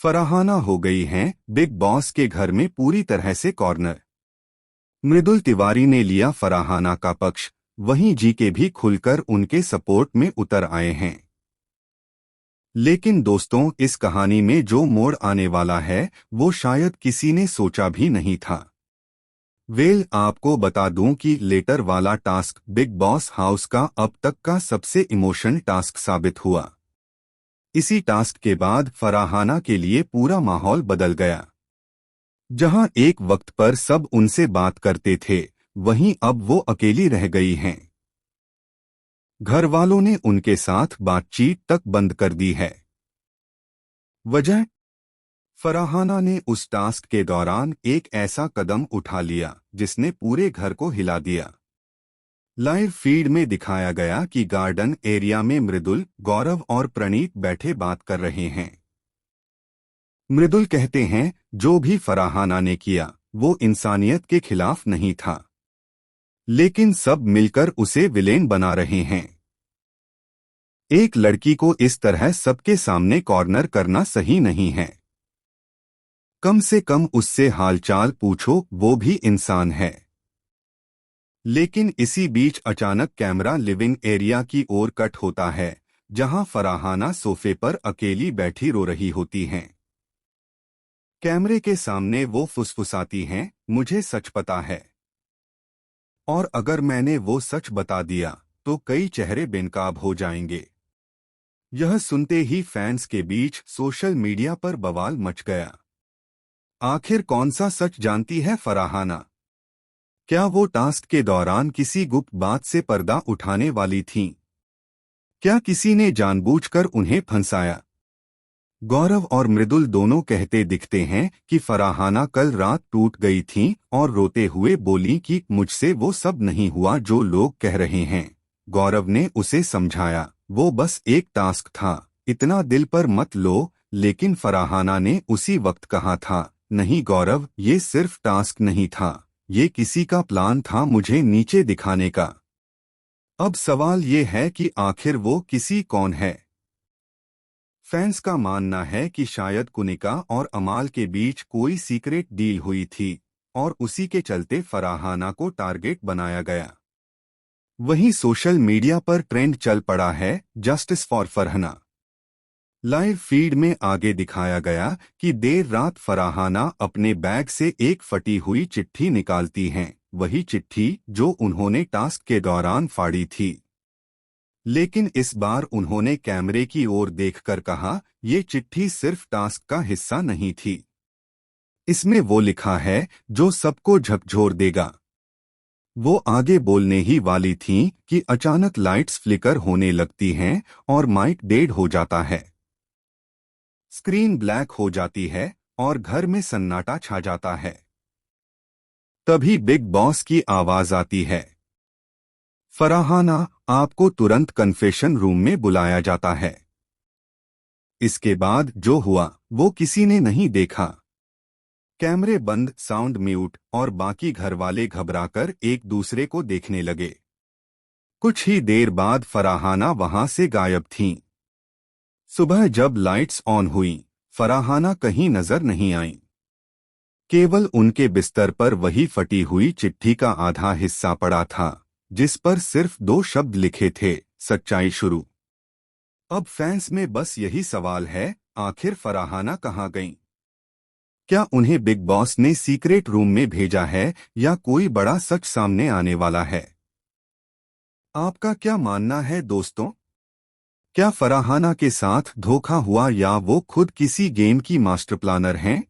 फराहाना हो गई हैं बिग बॉस के घर में पूरी तरह से कॉर्नर। मृदुल तिवारी ने लिया फराहाना का पक्ष, वहीं जीके भी खुलकर उनके सपोर्ट में उतर आए हैं। लेकिन दोस्तों, इस कहानी में जो मोड़ आने वाला है वो शायद किसी ने सोचा भी नहीं था। आपको बता दूं कि लेटर वाला टास्क बिग बॉस हाउस का अब तक का सबसे इमोशनल टास्क साबित हुआ। इसी टास्क के बाद फराहाना के लिए पूरा माहौल बदल गया। जहां एक वक्त पर सब उनसे बात करते थे, वहीं अब वो अकेली रह गई हैं। घर वालों ने उनके साथ बातचीत तक बंद कर दी है। वजह, फराहाना ने उस टास्क के दौरान एक ऐसा कदम उठा लिया जिसने पूरे घर को हिला दिया। लाइव फीड में दिखाया गया कि गार्डन एरिया में मृदुल, गौरव और प्रणीत बैठे बात कर रहे हैं। मृदुल कहते हैं, जो भी फराहाना ने किया वो इंसानियत के खिलाफ नहीं था, लेकिन सब मिलकर उसे विलेन बना रहे हैं। एक लड़की को इस तरह सबके सामने कॉर्नर करना सही नहीं है। कम से कम उससे हालचाल पूछो, वो भी इंसान है। लेकिन इसी बीच अचानक कैमरा लिविंग एरिया की ओर कट होता है, जहां फराहाना सोफे पर अकेली बैठी रो रही होती हैं। कैमरे के सामने वो फुसफुसाती हैं, मुझे सच पता है, और अगर मैंने वो सच बता दिया तो कई चेहरे बेनकाब हो जाएंगे। यह सुनते ही फैंस के बीच सोशल मीडिया पर बवाल मच गया। आखिर कौन सा सच जानती है फराहाना? क्या वो टास्क के दौरान किसी गुप्त बात से पर्दा उठाने वाली थीं? क्या किसी ने जानबूझकर उन्हें फंसाया? गौरव और मृदुल दोनों कहते दिखते हैं कि फराहाना कल रात टूट गई थीं और रोते हुए बोली कि मुझसे वो सब नहीं हुआ जो लोग कह रहे हैं। गौरव ने उसे समझाया, वो बस एक टास्क था, इतना दिल पर मत लो। लेकिन फराहाना ने उसी वक्त कहा था, नहीं गौरव, ये सिर्फ टास्क नहीं था, ये किसी का प्लान था मुझे नीचे दिखाने का। अब सवाल ये है कि आखिर वो किसी कौन है? फैंस का मानना है कि शायद कुनिका और अमाल के बीच कोई सीक्रेट डील हुई थी और उसी के चलते फराहाना को टारगेट बनाया गया। वहीं सोशल मीडिया पर ट्रेंड चल पड़ा है, justice for Farhana. Live feed में आगे दिखाया गया कि देर रात फराहाना अपने बैग से एक फटी हुई चिट्ठी निकालती हैं, वही चिट्ठी जो उन्होंने टास्क के दौरान फाड़ी थी। लेकिन इस बार उन्होंने कैमरे की ओर देखकर कहा, ये चिट्ठी सिर्फ टास्क का हिस्सा नहीं थी। इसमें वो लिखा है जो सबको झकझोर देगा। वो आगे बोलने ही वाली थीं कि अचानक लाइट्स फ्लिकर होने लगती हैं और माइक डेड हो जाता है। स्क्रीन ब्लैक हो जाती है और घर में सन्नाटा छा जाता है। तभी बिग बॉस की आवाज आती है, फराहाना, आपको तुरंत कन्फेशन रूम में बुलाया जाता है। इसके बाद जो हुआ वो किसी ने नहीं देखा। कैमरे बंद, साउंड म्यूट और बाकी घरवाले घबराकर एक दूसरे को देखने लगे। कुछ ही देर बाद फराहाना वहां से गायब थीं। सुबह जब लाइट्स ऑन हुई, फराहाना कहीं नजर नहीं आईं। केवल उनके बिस्तर पर वही फटी हुई चिट्ठी का आधा हिस्सा पड़ा था, जिस पर सिर्फ 2 शब्द लिखे थे, सच्चाई शुरू। अब फैंस में बस यही सवाल है, आखिर फराहाना कहाँ गईं? क्या उन्हें बिग बॉस ने सीक्रेट रूम में भेजा है या कोई बड़ा सच सामने आने वाला है? आपका क्या मानना है दोस्तों? क्या फराहाना के साथ धोखा हुआ या वो खुद किसी गेम की मास्टर प्लानर हैं?